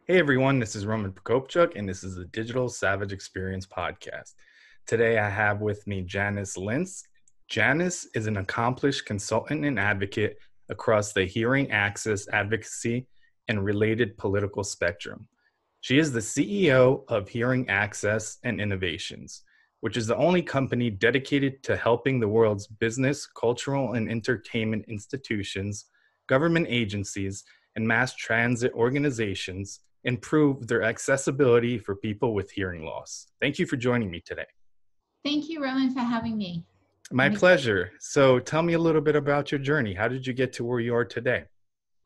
Hey everyone, this is Roman Prokopchuk, and this is the Digital Savage Experience podcast. Today I have with me Janice Lintz. Janice is an accomplished consultant and advocate across the hearing access, advocacy, and related political spectrum. She is the CEO of Hearing Access and Innovations, which is the only company dedicated to helping the world's business, cultural, and entertainment institutions, government agencies, and mass transit organizations improve their accessibility for people with hearing loss. Thank you for joining me today. Thank you, Roman, for having me. My I'm excited. pleasure. So tell me a little bit about your journey. How did you get to where you are today?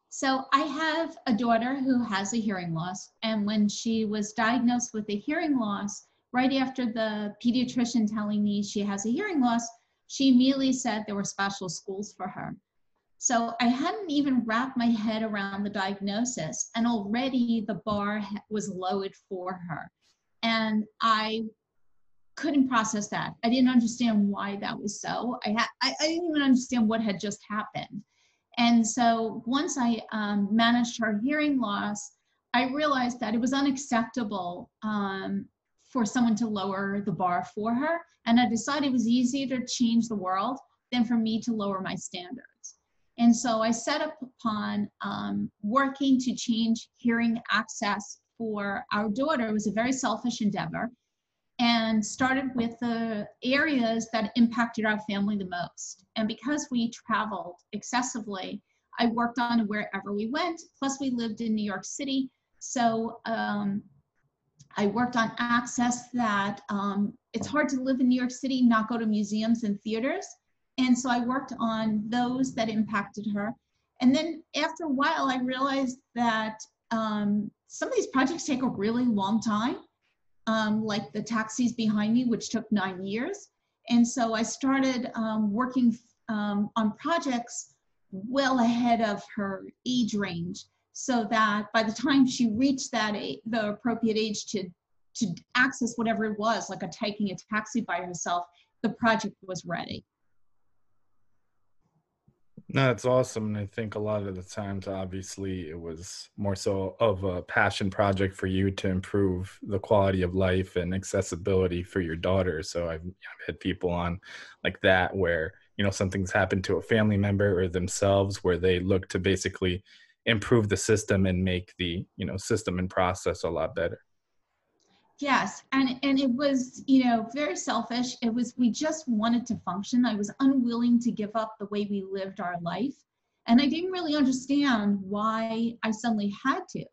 So I have a daughter who has a hearing loss, and when she was diagnosed with a hearing loss, right after the pediatrician telling me she has a hearing loss, she immediately said there were special schools for her. So I hadn't even wrapped my head around the diagnosis, and already the bar was lowered for her. And I couldn't process that. I didn't understand why that was so. I didn't even understand what had just happened. And so once I managed her hearing loss, I realized that it was unacceptable for someone to lower the bar for her. And I decided it was easier to change the world than for me to lower my standards. And so I set up upon working to change hearing access for our daughter. It was a very selfish endeavor, and started with the areas that impacted our family the most. And because we traveled excessively, I worked on it wherever we went. Plus, we lived in New York City. So I worked on access that it's hard to live in New York City, not go to museums and theaters. And so I worked on those that impacted her. And then after a while, I realized that some of these projects take a really long time. Like the taxis behind me, which took 9 years. And so I started working on projects well ahead of her age range, so that by the time she reached the appropriate age to access whatever it was, like taking a taxi by herself, the project was ready. No, it's awesome. And I think a lot of the times, obviously, it was more so of a passion project for you to improve the quality of life and accessibility for your daughter. So I've had people on like that where, something's happened to a family member or themselves where they look to basically improve the system and make the, system and process a lot better. Yes, and it was, very selfish. It was, we just wanted to function. I was unwilling to give up the way we lived our life. And I didn't really understand why I suddenly had to.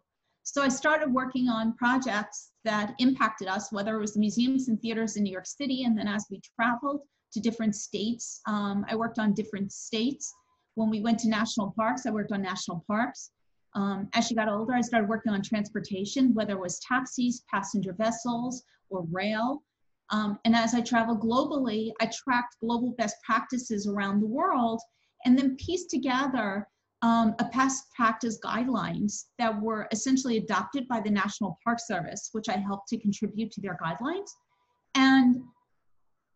So I started working on projects that impacted us, whether it was the museums and theaters in New York City, and then as we traveled to different states, I worked on different states. When we went to national parks, I worked on national parks. As she got older, I started working on transportation, whether it was taxis, passenger vessels, or rail. And as I traveled globally, I tracked global best practices around the world and then pieced together a best practice guidelines that were essentially adopted by the National Park Service, which I helped to contribute to their guidelines. And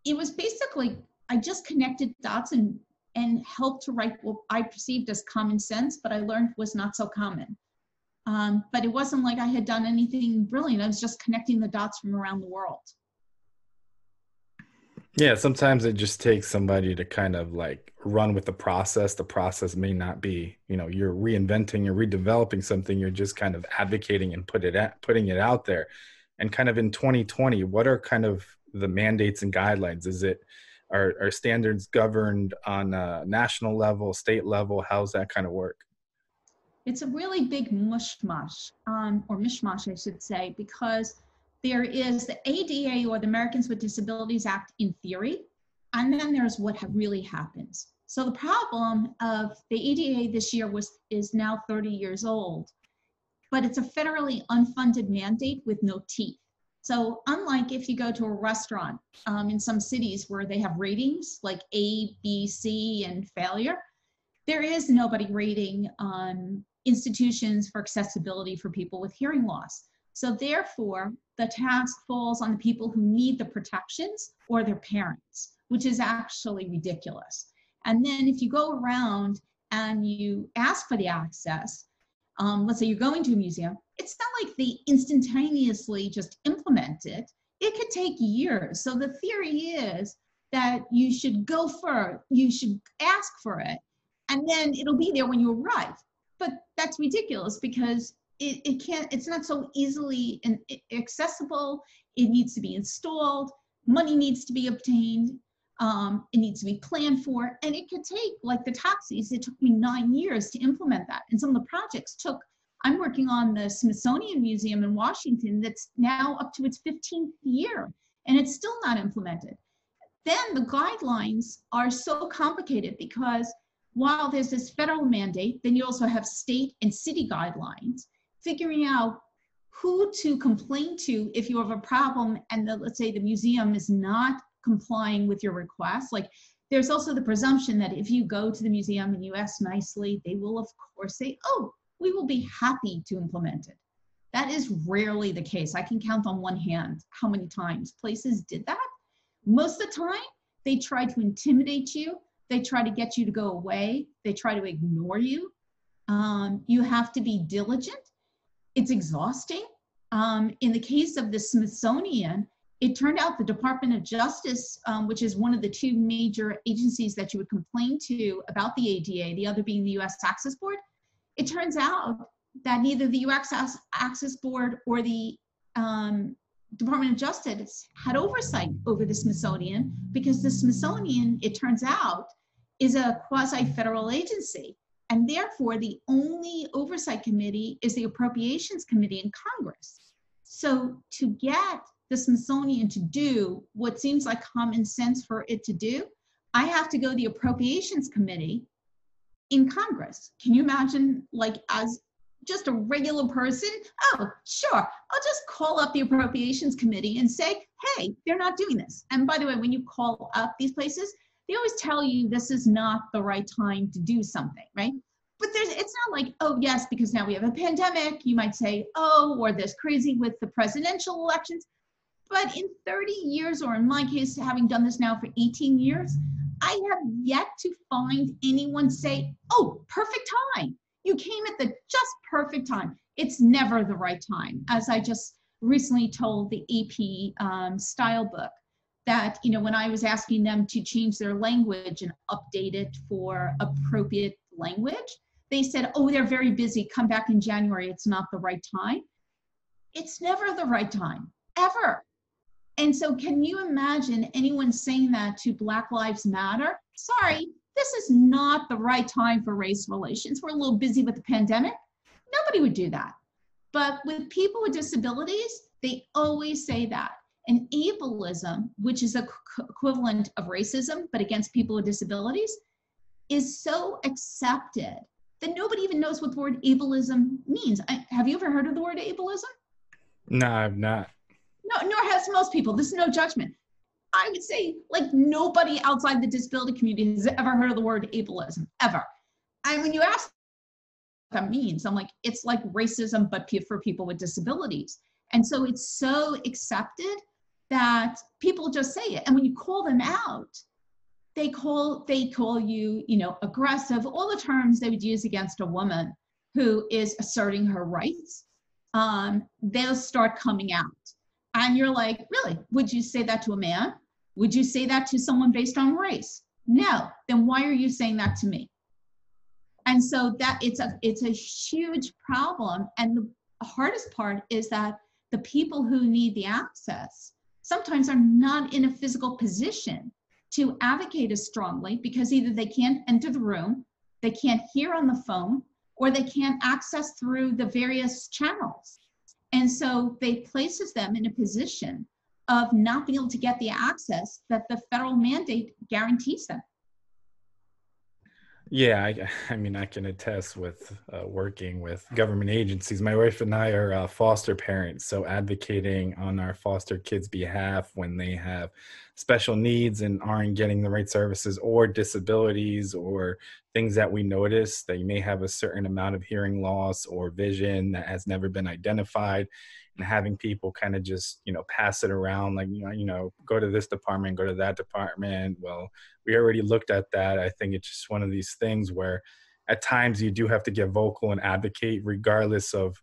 it was basically, I just connected dots and helped to write what I perceived as common sense, but I learned was not so common. But it wasn't like I had done anything brilliant. I was just connecting the dots from around the world. Yeah, sometimes it just takes somebody to kind of like run with the process. The process may not be, you're reinventing, you're redeveloping something, you're just kind of advocating and putting it out there. And kind of in 2020, what are kind of the mandates and guidelines? Are standards governed on a national level, state level? How's that kind of work? It's a really big mushmash, or mishmash, I should say, because there is the ADA, or the Americans with Disabilities Act, in theory, and then there's what really happens. So the problem of the ADA this year is now 30 years old, but it's a federally unfunded mandate with no teeth. So unlike if you go to a restaurant in some cities where they have ratings like A, B, C, and failure, there is nobody rating institutions for accessibility for people with hearing loss. So therefore, the task falls on the people who need the protections or their parents, which is actually ridiculous. And then if you go around and you ask for the access, let's say you're going to a museum, it's not like they instantaneously just implement it. It could take years. So the theory is that you should you should ask for it, and then it'll be there when you arrive. But that's ridiculous because it's not so easily accessible. It needs to be installed. Money needs to be obtained. It needs to be planned for, and it could take, like the taxis, it took me 9 years to implement that. And some of the projects I'm working on the Smithsonian Museum in Washington that's now up to its 15th year, and it's still not implemented. Then the guidelines are so complicated because while there's this federal mandate, then you also have state and city guidelines, figuring out who to complain to if you have a problem and let's say the museum is not complying with your request. Like, there's also the presumption that if you go to the museum and you ask nicely, they will of course say, oh, we will be happy to implement it. That is rarely the case. I can count on one hand how many times places did that. Most of the time, they try to intimidate you. They try to get you to go away. They try to ignore you. You have to be diligent. It's exhausting. In the case of the Smithsonian, it turned out the Department of Justice, which is one of the two major agencies that you would complain to about the ADA, the other being the U.S. Access Board, it turns out that neither the U.S. Access Board or the Department of Justice had oversight over the Smithsonian, because the Smithsonian, it turns out, is a quasi-federal agency. And therefore, the only oversight committee is the Appropriations Committee in Congress. So to get the Smithsonian to do what seems like common sense for it to do, I have to go to the Appropriations Committee in Congress. Can you imagine, like, as just a regular person? Oh, sure, I'll just call up the Appropriations Committee and say, hey, they're not doing this. And by the way, when you call up these places, they always tell you this is not the right time to do something, right? But it's not like, oh, yes, because now we have a pandemic. You might say, oh, or this crazy with the presidential elections. But in 30 years, or in my case, having done this now for 18 years, I have yet to find anyone say, oh, perfect time. You came at the just perfect time. It's never the right time. As I just recently told the AP style book, that, you know, when I was asking them to change their language and update it for appropriate language, they said, oh, they're very busy. Come back in January. It's not the right time. It's never the right time, ever. And so can you imagine anyone saying that to Black Lives Matter? Sorry, this is not the right time for race relations. We're a little busy with the pandemic. Nobody would do that. But with people with disabilities, they always say that. And ableism, which is a equivalent of racism, but against people with disabilities, is so accepted that nobody even knows what the word ableism means. Have you ever heard of the word ableism? No, I've not. No, nor has most people. This is no judgment. I would say, like, nobody outside the disability community has ever heard of the word ableism, ever. And when you ask what that means, I'm like, it's like racism, but for people with disabilities. And so it's so accepted that people just say it. And when you call them out, they call you, you know, aggressive, all the terms they would use against a woman who is asserting her rights. They'll start coming out. And you're like, really? Would you say that to a man? Would you say that to someone based on race? No. Then why are you saying that to me? And so that it's a huge problem. And the hardest part is that the people who need the access sometimes are not in a physical position to advocate as strongly, because either they can't enter the room, they can't hear on the phone, or they can't access through the various channels. And so they places them in a position of not being able to get the access that the federal mandate guarantees them. Yeah, I mean, I can attest with working with government agencies. My wife and I are foster parents, so advocating on our foster kids' behalf when they have special needs and aren't getting the right services, or disabilities, or things that we notice. They may have a certain amount of hearing loss or vision that has never been identified, and having people kind of just, you know, pass it around, like, go to this department, go to that department. Well, we already looked at that. I think it's just one of these things where at times you do have to get vocal and advocate regardless of,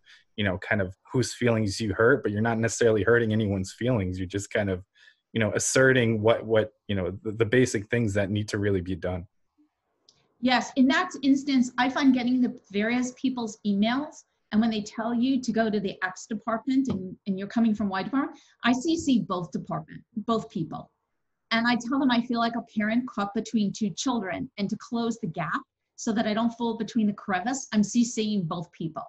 kind of whose feelings you hurt, but you're not necessarily hurting anyone's feelings. You're just kind of, asserting what, the basic things that need to really be done. Yes, in that instance, I find getting the various people's emails, and when they tell you to go to the X department and you're coming from Y department, I CC both people. And I tell them I feel like a parent caught between two children, and to close the gap so that I don't fall between the crevice, I'm CCing both people.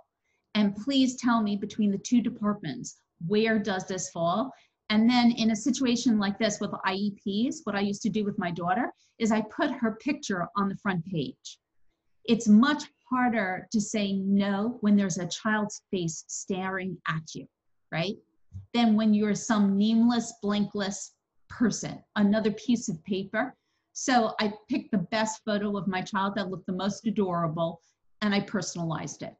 And please tell me between the two departments, where does this fall? And then in a situation like this with IEPs, what I used to do with my daughter is I put her picture on the front page. It's much harder to say no when there's a child's face staring at you, right? Than when you're some nameless, blankless person, another piece of paper. So I picked the best photo of my child that looked the most adorable, and I personalized it.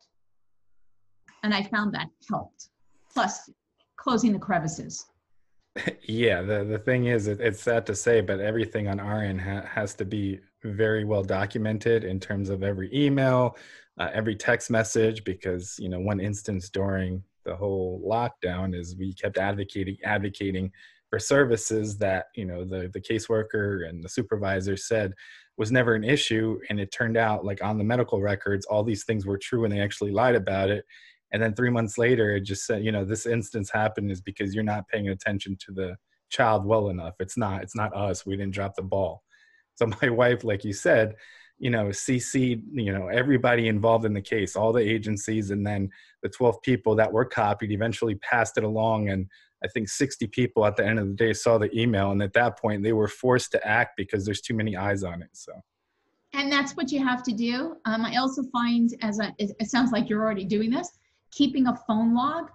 And I found that helped. Plus, closing the crevices. Yeah, the thing is, it's sad to say, but everything on our end has to be very well documented in terms of every email, every text message, because, one instance during the whole lockdown is we kept advocating for services that, the caseworker and the supervisor said was never an issue. And it turned out, like, on the medical records, all these things were true and they actually lied about it. And then 3 months later, it just said, this instance happened is because you're not paying attention to the child well enough. It's not us. We didn't drop the ball. So my wife, like you said, CC'd, everybody involved in the case, all the agencies, and then the 12 people that were copied eventually passed it along. And I think 60 people at the end of the day saw the email. And at that point, they were forced to act because there's too many eyes on it. So. And that's what you have to do. I also find, it sounds like you're already doing this, keeping a phone log,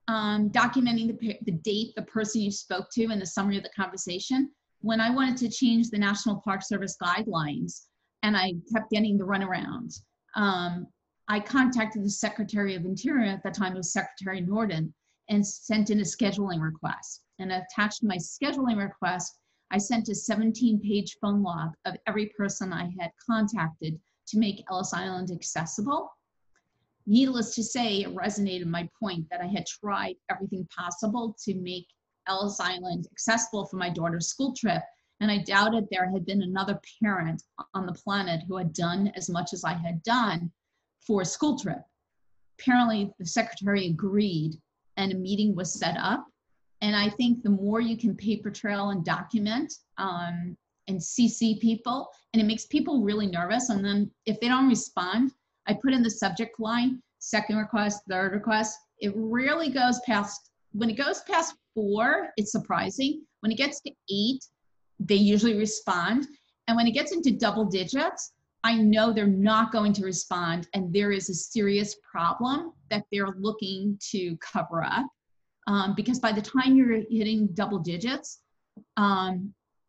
documenting the date, the person you spoke to, and the summary of the conversation. When I wanted to change the National Park Service guidelines, and I kept getting the runaround, I contacted the Secretary of Interior at that time, it was Secretary Norton, and sent in a scheduling request. And attached to my scheduling request, I sent a 17-page phone log of every person I had contacted to make Ellis Island accessible. Needless to say, it resonated my point that I had tried everything possible to make Ellis Island accessible for my daughter's school trip, and I doubted there had been another parent on the planet who had done as much as I had done for a school trip. Apparently, the secretary agreed, and a meeting was set up. And I think the more you can paper trail and document and CC people, and it makes people really nervous. And then if they don't respond, I put in the subject line, second request, third request. It rarely goes past, when it goes past 4, it's surprising. When it gets to 8, they usually respond. And when it gets into double digits, I know they're not going to respond, and there is a serious problem that they're looking to cover up. Because by the time you're hitting double digits,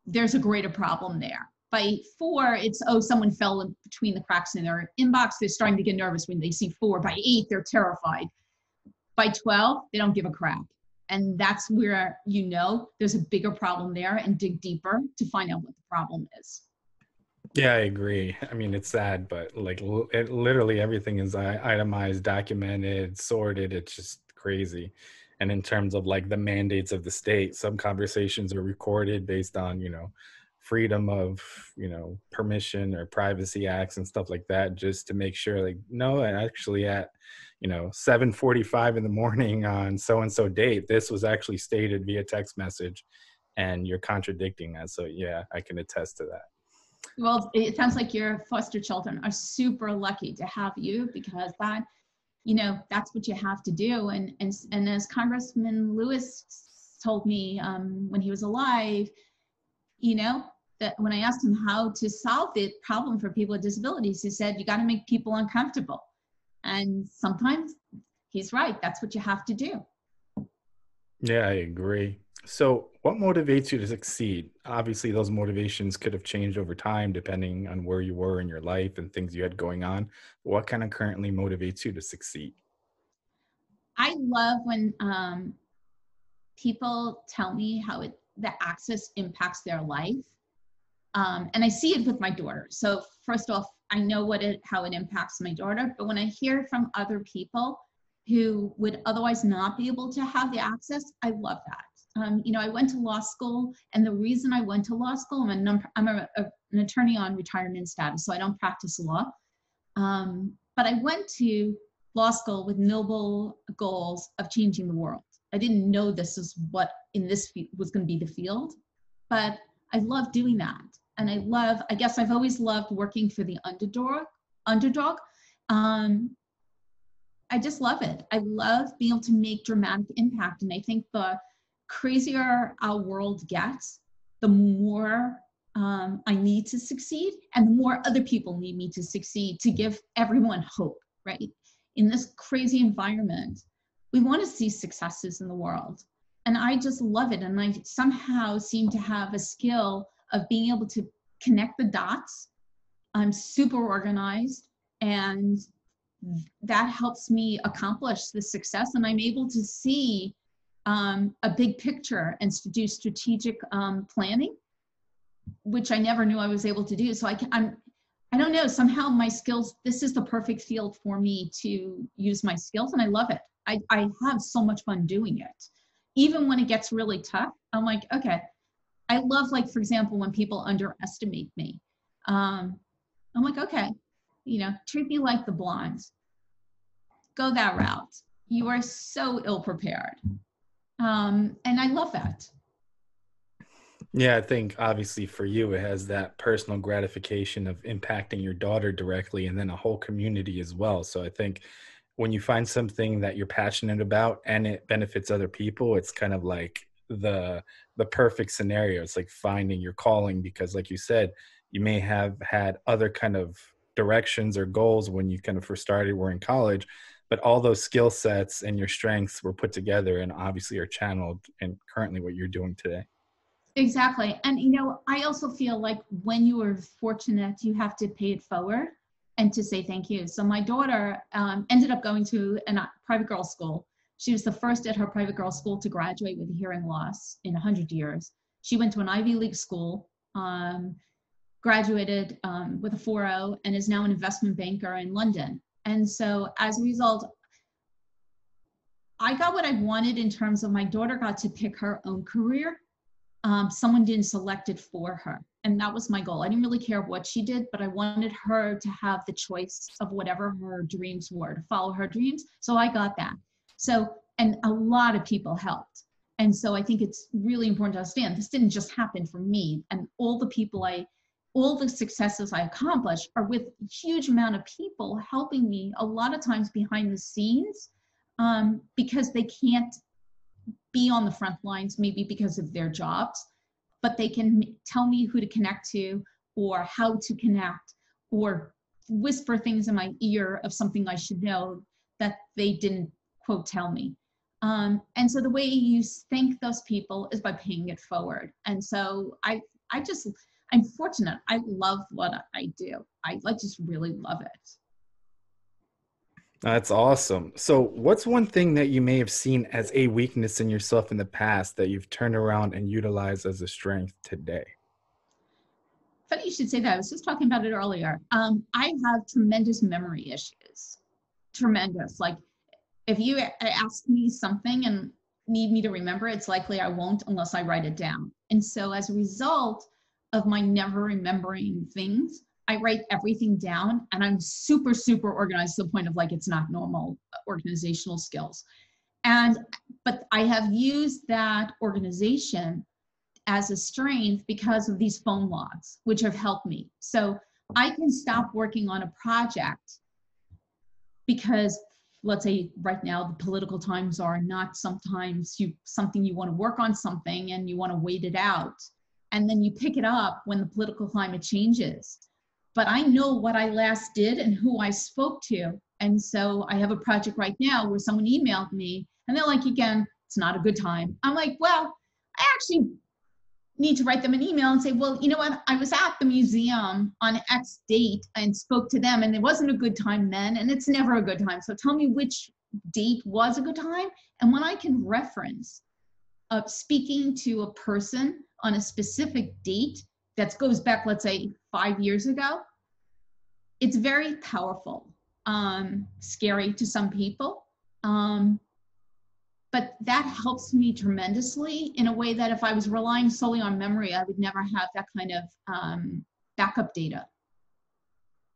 there's a greater problem there. By 4, it's, oh, someone fell in between the cracks in their inbox. They're starting to get nervous when they see 4. By 8, they're terrified. By 12, they don't give a crap. And that's where, there's a bigger problem there, and dig deeper to find out what the problem is. Yeah, I agree. I mean, it's sad, but literally everything is itemized, documented, sorted. It's just crazy. And in terms of the mandates of the state, some conversations are recorded based on, freedom of, permission or privacy acts and stuff like that, just to make sure no, actually at, 7:45 in the morning on so-and-so date, this was actually stated via text message, and you're contradicting that. So yeah, I can attest to that. Well, it sounds like your foster children are super lucky to have you, because that, that's what you have to do. And as Congressman Lewis told me when he was alive, that when I asked him how to solve the problem for people with disabilities, he said, you got to make people uncomfortable. And sometimes he's right. That's what you have to do. Yeah, I agree. So what motivates you to succeed? Obviously, those motivations could have changed over time depending on where you were in your life and things you had going on. What kind of currently motivates you to succeed? I love when people tell me how the access impacts their life. And I see it with my daughter. So first off, I know how it impacts my daughter, but when I hear from other people who would otherwise not be able to have the access, I love that. I went to law school, and the reason I went to law school, I'm an attorney on retirement status, so I don't practice law. But I went to law school with noble goals of changing the world. I didn't know this is what was going to be the field, but I love doing that. And I guess I've always loved working for the underdog. I just love it. I love being able to make dramatic impact. And I think the crazier our world gets, the more I need to succeed, and the more other people need me to succeed to give everyone hope, right? In this crazy environment, we want to see successes in the world. And I just love it. And I somehow seem to have a skill of being able to connect the dots. I'm super organized, and that helps me accomplish the success. And I'm able to see a big picture and to do strategic planning, which I never knew I was able to do. So I don't know, somehow my skills, this is the perfect field for me to use my skills, and I love it. I have so much fun doing it. Even when it gets really tough, I'm like, okay. I love, like, for example, when people underestimate me. I'm like, okay, treat me like the blondes. Go that route. You are so ill-prepared. And I love that. Yeah, I think obviously for you, it has that personal gratification of impacting your daughter directly and then a whole community as well. So I think when you find something that you're passionate about and it benefits other people, it's kind of like the perfect scenario. It's like finding your calling, because like you said, you may have had other kind of directions or goals when you kind of first started, were in college, but all those skill sets and your strengths were put together and obviously are channeled and currently what you're doing today. Exactly. And, I also feel like when you are fortunate, you have to pay it forward and to say thank you. So my daughter ended up going to a private girls' school. She was the first at her private girls' school to graduate with a hearing loss in 100 years. She went to an Ivy League school, graduated with a 4.0, and is now an investment banker in London. And so as a result, I got what I wanted in terms of my daughter got to pick her own career. Someone didn't select it for her. And that was my goal. I didn't really care what she did, but I wanted her to have the choice of whatever her dreams were, to follow her dreams. So I got that. So, and a lot of people helped. And so I think it's really important to understand this didn't just happen for me. And all the successes I accomplished are with a huge amount of people helping me, a lot of times behind the scenes, because they can't be on the front lines, maybe because of their jobs, but they can tell me who to connect to or how to connect or whisper things in my ear of something I should know that they didn't, quote, tell me. And so the way you thank those people is by paying it forward. And so I'm fortunate. I love what I do. I just really love it. That's awesome. So what's one thing that you may have seen as a weakness in yourself in the past that you've turned around and utilized as a strength today? Funny you should say that. I was just talking about it earlier. I have tremendous memory issues. Tremendous. Like, if you ask me something and need me to remember, it's likely I won't unless I write it down. And so as a result of my never remembering things, I write everything down, and I'm super, super organized to the point of, like, it's not normal organizational skills. But I have used that organization as a strength because of these phone logs, which have helped me. So I can stop working on a project because, let's say right now, the political times are not sometimes something you want to work on something and you want to wait it out. And then you pick it up when the political climate changes. But I know what I last did and who I spoke to. And so I have a project right now where someone emailed me and they're like, again, it's not a good time. I'm like, well, I actually need to write them an email and say, well, you know what? I was at the museum on X date and spoke to them, and it wasn't a good time then, and it's never a good time. So tell me which date was a good time. And when I can reference speaking to a person on a specific date that goes back, let's say, 5 years ago, it's very powerful, scary to some people. But that helps me tremendously in a way that if I was relying solely on memory, I would never have that kind of backup data.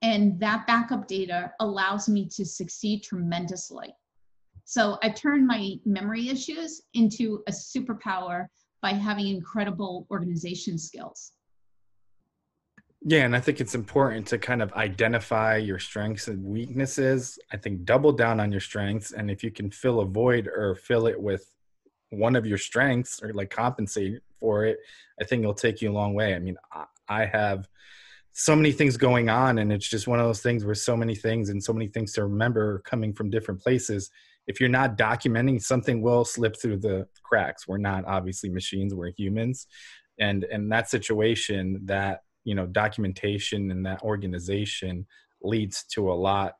And that backup data allows me to succeed tremendously. So I turned my memory issues into a superpower by having incredible organization skills. Yeah, and I think it's important to kind of identify your strengths and weaknesses. I think double down on your strengths, and if you can fill a void or fill it with one of your strengths or like compensate for it, I think it'll take you a long way. I mean, I have so many things going on, and it's just one of those things where so many things and so many things to remember coming from different places. If you're not documenting, something will slip through the cracks. We're not obviously machines, we're humans. And in that situation, that, documentation and that organization leads to a lot,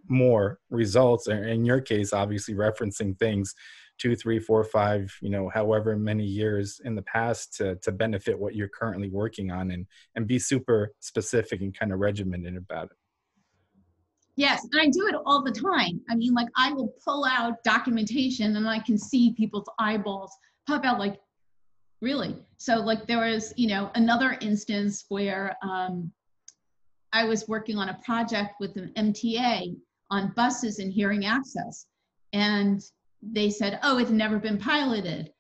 more results. In your case, obviously referencing things 2, 3, 4, 5, however many years in the past to benefit what you're currently working on, and be super specific and kind of regimented about it. Yes, and I do it all the time. I mean, like I will pull out documentation and I can see people's eyeballs pop out like, really? So like there was, another instance where I was working on a project with an MTA on buses and hearing access. And they said, oh, it's never been piloted.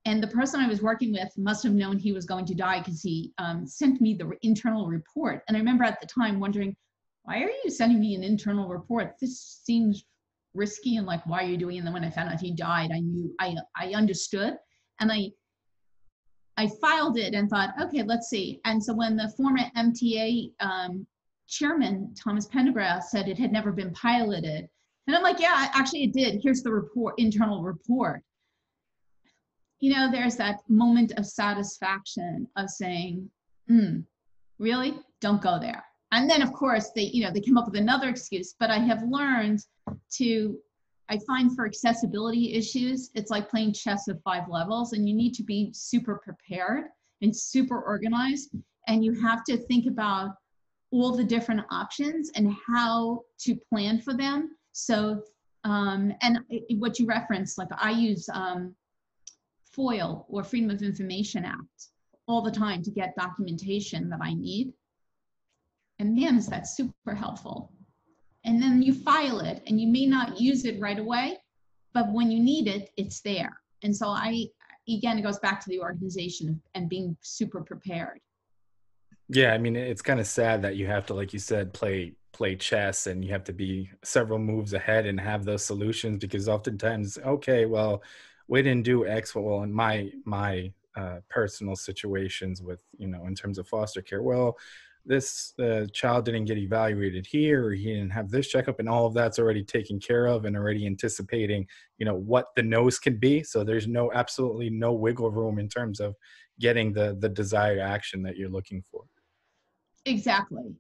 And the person I was working with must have known he was going to die because he sent me the internal report. And I remember at the time wondering, why are you sending me an internal report? This seems risky, and like, why are you doing it? And then when I found out he died, I knew, I understood. And I filed it and thought, okay, let's see. And so when the former MTA chairman, Thomas Pendergrass, said it had never been piloted, and I'm like, yeah, actually it did. Here's the report, internal report. There's that moment of satisfaction of saying, really? Don't go there. And then of course they come up with another excuse, but I have learned I find for accessibility issues, it's like playing chess with 5 levels, and you need to be super prepared and super organized. And you have to think about all the different options and how to plan for them. So, and what you referenced, like I use FOIL, or Freedom of Information Act, all the time to get documentation that I need. And man, is that super helpful. And then you file it, and you may not use it right away, but when you need it, it's there. And so again, it goes back to the organization and being super prepared. Yeah, I mean, it's kind of sad that you have to, like you said, play chess, and you have to be several moves ahead and have those solutions, because oftentimes, okay, well, we didn't do X. Well, in my personal situations with, in terms of foster care, well, this child didn't get evaluated here, or he didn't have this checkup, and all of that's already taken care of and already anticipating, what the no's can be. So there's absolutely no wiggle room in terms of getting the desired action that you're looking for. Exactly.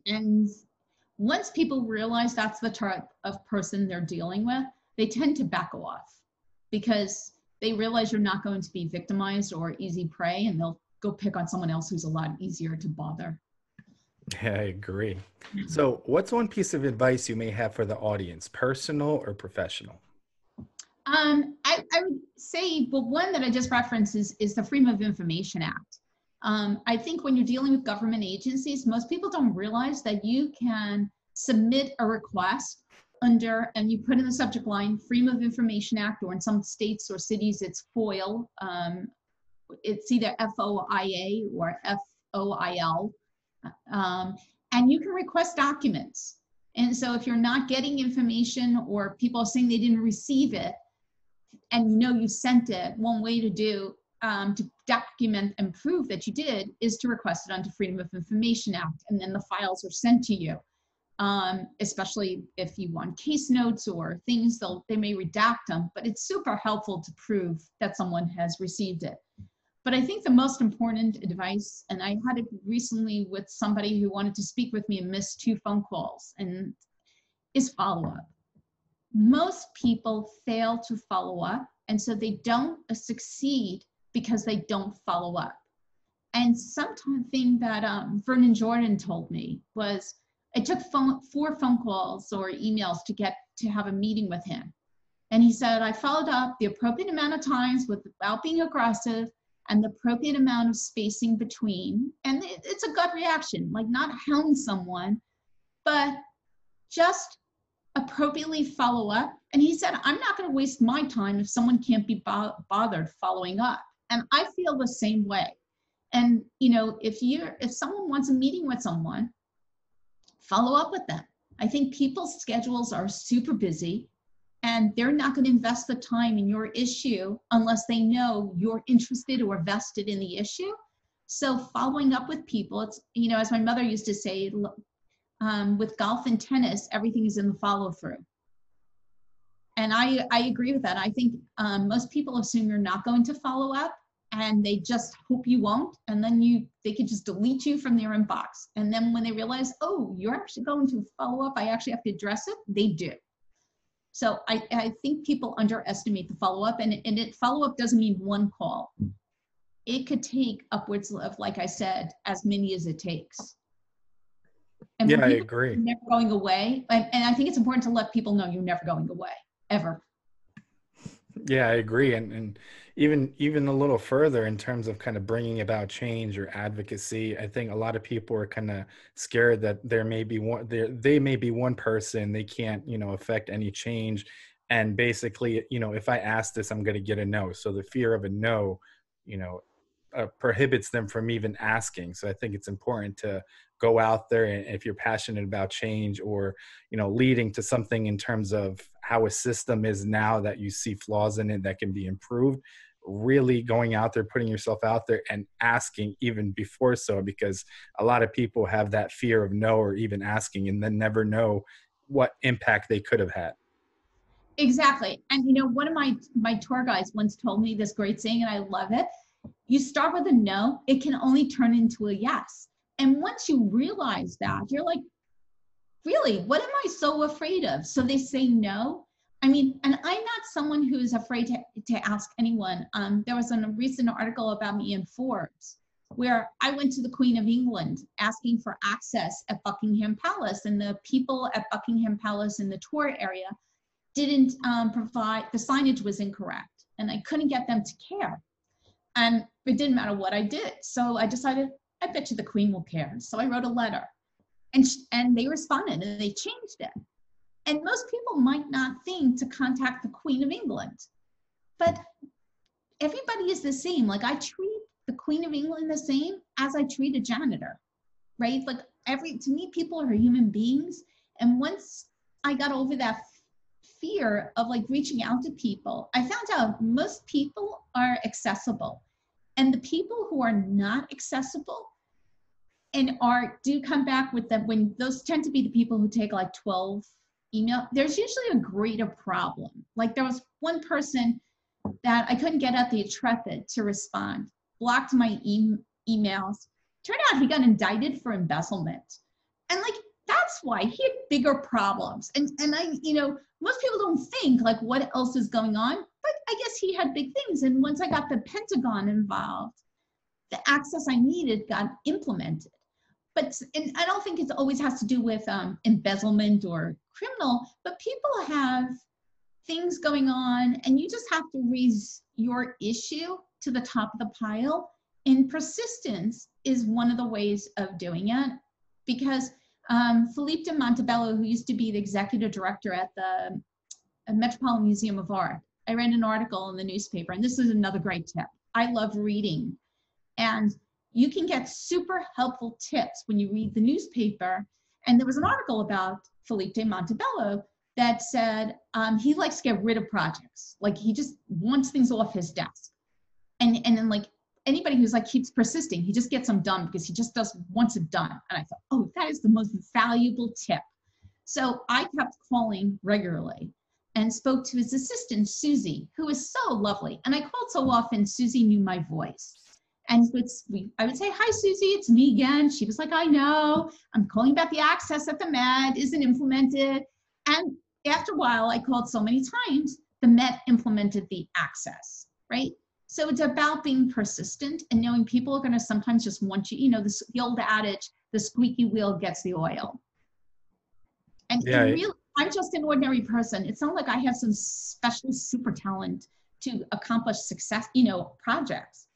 And once people realize that's the type of person they're dealing with, they tend to back off because they realize you're not going to be victimized or easy prey, and they'll go pick on someone else who's a lot easier to bother. Yeah, I agree. So what's one piece of advice you may have for the audience, personal or professional? I would say, well, one that I just referenced is the Freedom of Information Act. I think when you're dealing with government agencies, most people don't realize that you can submit a request under, and you put in the subject line, Freedom of Information Act, or in some states or cities, it's FOIL. It's either FOIA or FOIL. And you can request documents. And so if you're not getting information, or people are saying they didn't receive it, and you sent it, one way to document and prove that you did is to request it under Freedom of Information Act, and then the files are sent to you. Especially if you want case notes or things, they may redact them, but it's super helpful to prove that someone has received it. But I think the most important advice, and I had it recently with somebody who wanted to speak with me and missed 2 phone calls, and is follow-up. Most people fail to follow up, and so they don't succeed because they don't follow up. And something that Vernon Jordan told me was, It took 4 phone calls or emails to get to have a meeting with him. And he said, I followed up the appropriate amount of times without being aggressive and the appropriate amount of spacing between. And it's a gut reaction, like not hound someone, but just appropriately follow up. And he said, I'm not going to waste my time if someone can't be bothered following up. And I feel the same way. And, you know, if someone wants a meeting with someone, follow up with them. I think people's schedules are super busy and they're not going to invest the time in your issue unless they know you're interested or vested in the issue. So following up with people, it's, you know, as my mother used to say, with golf and tennis, everything is in the follow through. And I agree with that. I think most people assume you're not going to follow up and they just hope you won't. And then they could just delete you from their inbox. And then when they realize, oh, you're actually going to follow up, I actually have to address it, they do. So I think people underestimate the follow-up, and follow-up doesn't mean one call. It could take upwards of, like I said, as many as it takes. And yeah, I agree. Never going away, and I think it's important to let people know you're never going away, ever. Yeah, I agree. And even a little further in terms of kind of bringing about change or advocacy, I think a lot of people are kind of scared that they may be one person, they can't, you know, affect any change. And basically, you know, if I ask this, I'm going to get a no. So the fear of a no, you know, prohibits them from even asking. So I think it's important to go out there, and if you're passionate about change or, you know, leading to something in terms of how a system is now that you see flaws in it that can be improved, really going out there, putting yourself out there and asking even before so, because a lot of people have that fear of no or even asking and then never know what impact they could have had. Exactly. And, you know, one of my tour guides once told me this great saying, and I love it. You start with a no, it can only turn into a yes. And once you realize that, you're like, really, what am I so afraid of? So they say no. I mean, and I'm not someone who's afraid to ask anyone. There was a recent article about me in Forbes where I went to the Queen of England asking for access at Buckingham Palace, and the people at Buckingham Palace in the tour area didn't provide, the signage was incorrect, and I couldn't get them to care. And it didn't matter what I did. So I decided, I bet you the Queen will care. So I wrote a letter, and they responded and they changed it. And most people might not think to contact the Queen of England, but everybody is the same. Like, I treat the Queen of England the same as I treat a janitor, right? Like, to me, people are human beings. And once I got over that fear of like reaching out to people, I found out most people are accessible, and the people who are not accessible and do come back with them, when those tend to be the people who take like 12 email, there's usually a greater problem. Like, there was one person that I couldn't get at the Intrepid to respond, blocked my emails. Turned out he got indicted for embezzlement. And like, that's why he had bigger problems. And I, you know, most people don't think like what else is going on, but I guess he had big things. And once I got the Pentagon involved, the access I needed got implemented. And I don't think it always has to do with embezzlement or criminal, but people have things going on, and you just have to raise your issue to the top of the pile. And persistence is one of the ways of doing it, because Philippe de Montebello, who used to be the executive director at the Metropolitan Museum of Art, I read an article in the newspaper, and this is another great tip. I love reading, and you can get super helpful tips when you read the newspaper. And there was an article about Philippe de Montebello that said he likes to get rid of projects. Like, he just wants things off his desk. And then like anybody who's like keeps persisting, he just gets them done because he just wants it done. And I thought, oh, that is the most valuable tip. So I kept calling regularly and spoke to his assistant, Susie, who is so lovely. And I called so often, Susie knew my voice. And I would say, hi, Susie, it's me again. She was like, I know, I'm calling about the access at the Met isn't implemented. And after a while, I called so many times, the Met implemented the access, right? So it's about being persistent and knowing people are going to sometimes just want you, you know, the old adage, the squeaky wheel gets the oil. And Yeah. really, I'm just an ordinary person. It's not like I have some special super talent to accomplish success, projects.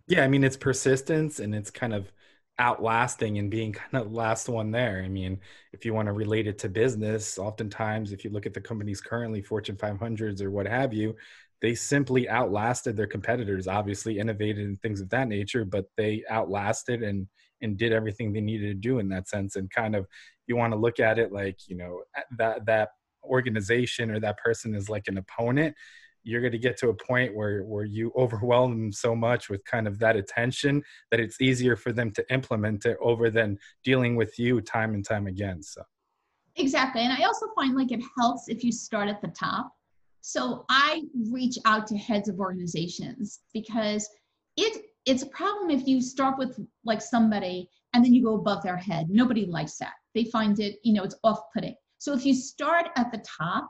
Yeah, I mean, it's persistence and it's kind of outlasting and being kind of the last one there. I mean, if you want to relate it to business, oftentimes, if you look at the companies currently, Fortune 500s or what have you, they simply outlasted their competitors, obviously innovated and things of that nature, but they outlasted and did everything they needed to do in that sense. And kind of, you want to look at it like, that organization or that person is like an opponent. You're going to get to a point where you overwhelm them so much with kind of that attention that it's easier for them to implement it over than dealing with you time and time again. So Exactly. And I also find like it helps if you start at the top. So I reach out to heads of organizations because it's a problem if you start with like somebody and then you go above their head. Nobody likes that. They find it, it's off-putting. So if you start at the top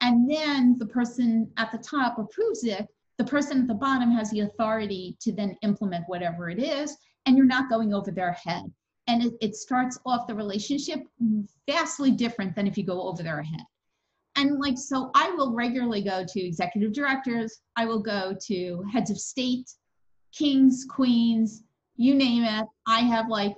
and then the person at the top approves it, the person at the bottom has the authority to then implement whatever it is, and you're not going over their head. And it starts off the relationship vastly different than if you go over their head. And like, so I will regularly go to executive directors, I will go to heads of state, kings, queens, you name it. I have like,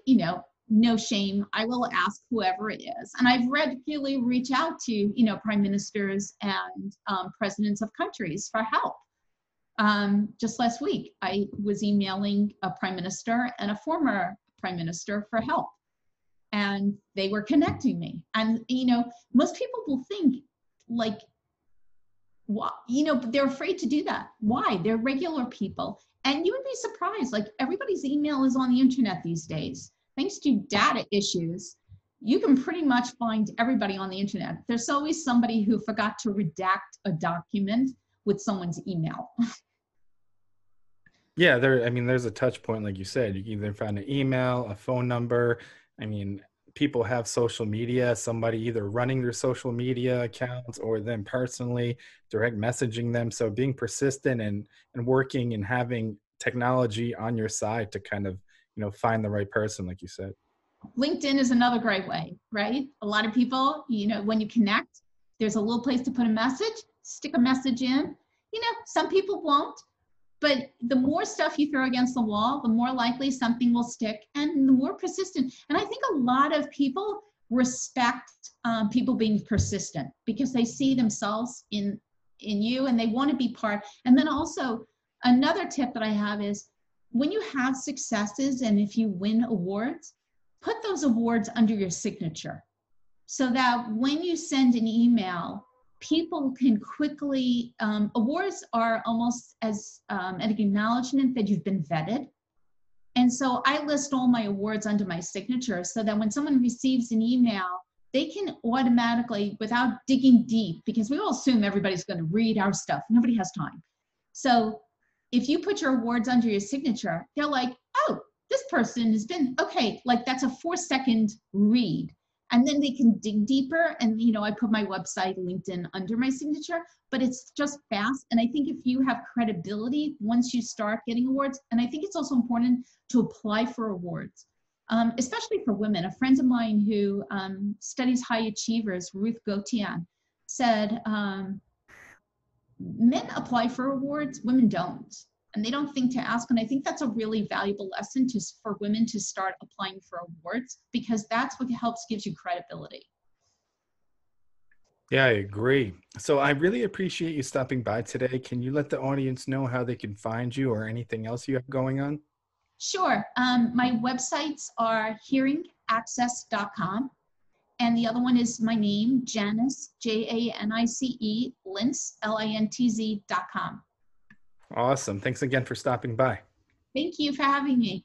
no shame. I will ask whoever it is. And I've regularly reached out to, prime ministers and presidents of countries for help. Just last week, I was emailing a prime minister and a former prime minister for help. And they were connecting me. And, most people will think like, why, they're afraid to do that. Why? They're regular people. And you would be surprised, like everybody's email is on the internet these days. Thanks to data issues, you can pretty much find everybody on the internet. There's always somebody who forgot to redact a document with someone's email. yeah, there's a touch point, like you said. You can either find an email, a phone number. I mean, people have social media, somebody either running their social media accounts or them personally direct messaging them. So being persistent and working and having technology on your side to kind of, find the right person, like you said. LinkedIn is another great way, right? A lot of people, when you connect, there's a little place to put a message, stick a message in. Some people won't, but the more stuff you throw against the wall, the more likely something will stick and the more persistent. And I think a lot of people respect people being persistent because they see themselves in you and they want to be part. And then also another tip that I have is when you have successes and if you win awards, put those awards under your signature so that when you send an email, people can quickly, awards are almost as an acknowledgement that you've been vetted. And so I list all my awards under my signature so that when someone receives an email, they can automatically, without digging deep, because we all assume everybody's going to read our stuff. Nobody has time. So if you put your awards under your signature, they're like, oh, this person has been, okay, like that's a 4-second read. And then they can dig deeper. And, I put my website, LinkedIn under my signature, but it's just fast. And I think if you have credibility, once you start getting awards, and I think it's also important to apply for awards, especially for women. A friend of mine who studies high achievers, Ruth Gautier, said, men apply for awards, women don't. And they don't think to ask. And I think that's a really valuable lesson for women to start applying for awards because that's what helps gives you credibility. Yeah, I agree. So I really appreciate you stopping by today. Can you let the audience know how they can find you or anything else you have going on? Sure. My websites are hearingaccess.com. And the other one is my name, Janice, Janice, Lintz, Lintz.com. Awesome. Thanks again for stopping by. Thank you for having me.